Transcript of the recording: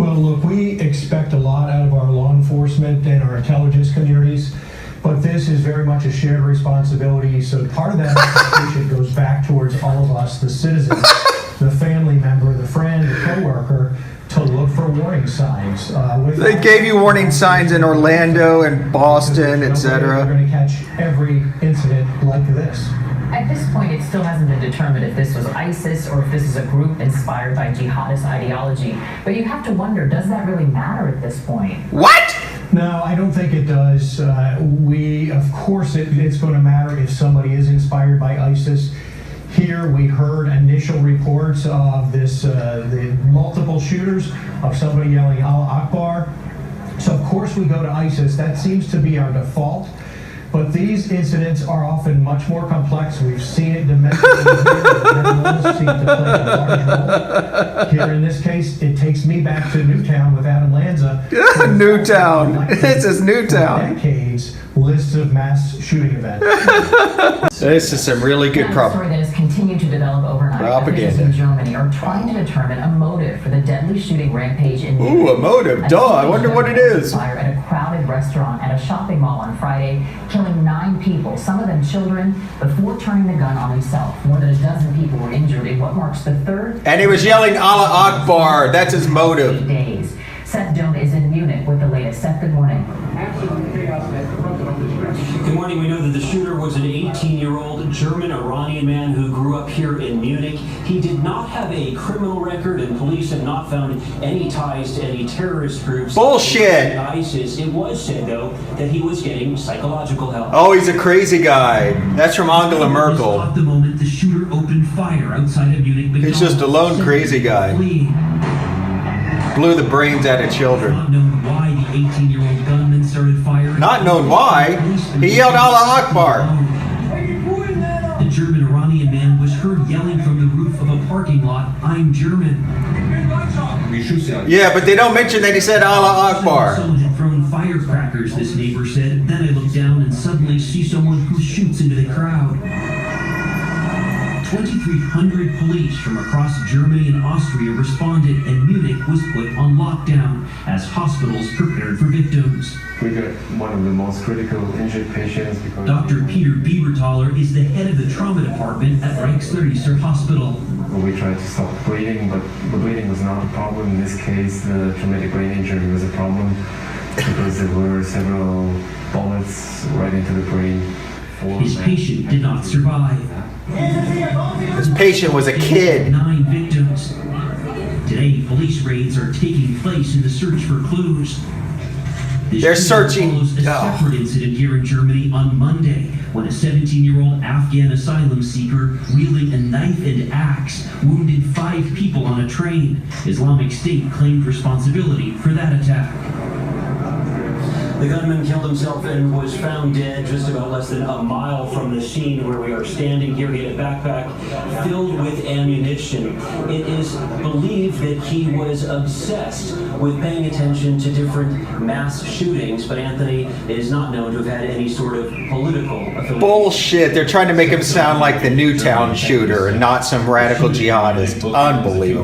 Well, look, we expect a lot out of our law enforcement and our intelligence communities, but this is very much a shared responsibility. So part of that expectation goes back towards all of us, the citizens, the family member, the friend, the coworker, to look for warning signs. They gave you warning signs in Orlando and Boston, etc. We're going to catch every incident like this. At this point, it still hasn't been determined if this was ISIS or if this is a group inspired by jihadist ideology. But you have to wonder, does that really matter at this point? What? No, I don't think it does. Of course, it's going to matter if somebody is inspired by ISIS. Here, we heard initial reports of the multiple shooters, of somebody yelling Allah Akbar. So, of course, we go to ISIS. That seems to be our default. But these incidents are often much more complex. We've seen it domestically here. Animals seem to play a large role. Here in this case, it takes me back to Newtown with Adam Lanza. Newtown. This is Newtown. Decades, lists of mass shooting events. This is some really good story that has continued to develop overnight. propaganda. Officials in Germany are trying to determine a motive for the deadly shooting rampage in Munich. Ooh, a motive. Duh, I wonder what it is. Fire at a crowded restaurant at a shopping mall on Friday, killing 9 people, some of them children, before turning the gun on himself. More than a dozen people were injured in what marks the third. And he was yelling Allah Akbar. That's his motive. Days. Seth Doan is in Munich with the latest. Seth, good morning. Good morning. We know that the shooter was an 18-year-old German-Iranian man who grew up here in Munich. He did not have a criminal record, and police have not found any ties to any terrorist groups. Bullshit! ISIS. It was said, though, that he was getting psychological help. Oh, he's a crazy guy. That's from Angela Merkel. At the moment, the shooter opened fire outside of Munich. He's just a lone crazy guy. Blew the brains out of children. Not known why the 18-year-old gunman started firing. Not known why. He yelled Allah Akbar. The German-Iranian man was heard yelling from the roof of a parking lot, "I'm German." Yeah, but they don't mention that he said Allah Akbar. Someone had thrown firecrackers, this neighbor said. Then I look down and suddenly see someone who shoots into the crowd. 2,300 police from across Germany and Austria responded, and Munich was put on lockdown as hospitals prepared for victims. We got one of the most critical injured patients. Dr. Peter Bieberthaler is the head of the trauma department at Reichslehrster Hospital. We tried to stop bleeding, but the bleeding was not a problem. In this case, the traumatic brain injury was a problem because there were several bullets right into the brain. His patient did not survive. His patient was a kid. 9 victims. Today, police raids are taking place in the search for clues. They're searching. Follows a separate incident here in Germany on Monday, when a 17-year-old Afghan asylum seeker wielding a knife and axe wounded 5 people on a train. Islamic State claimed responsibility for that attack. The gunman killed himself and was found dead just about less than a mile from the scene where we are standing here. He had a backpack filled with ammunition. It is believed that he was obsessed with paying attention to different mass shootings, but Anthony is not known to have had any sort of political affiliation. Bullshit. They're trying to make him sound like the Newtown shooter and not some radical jihadist. Unbelievable.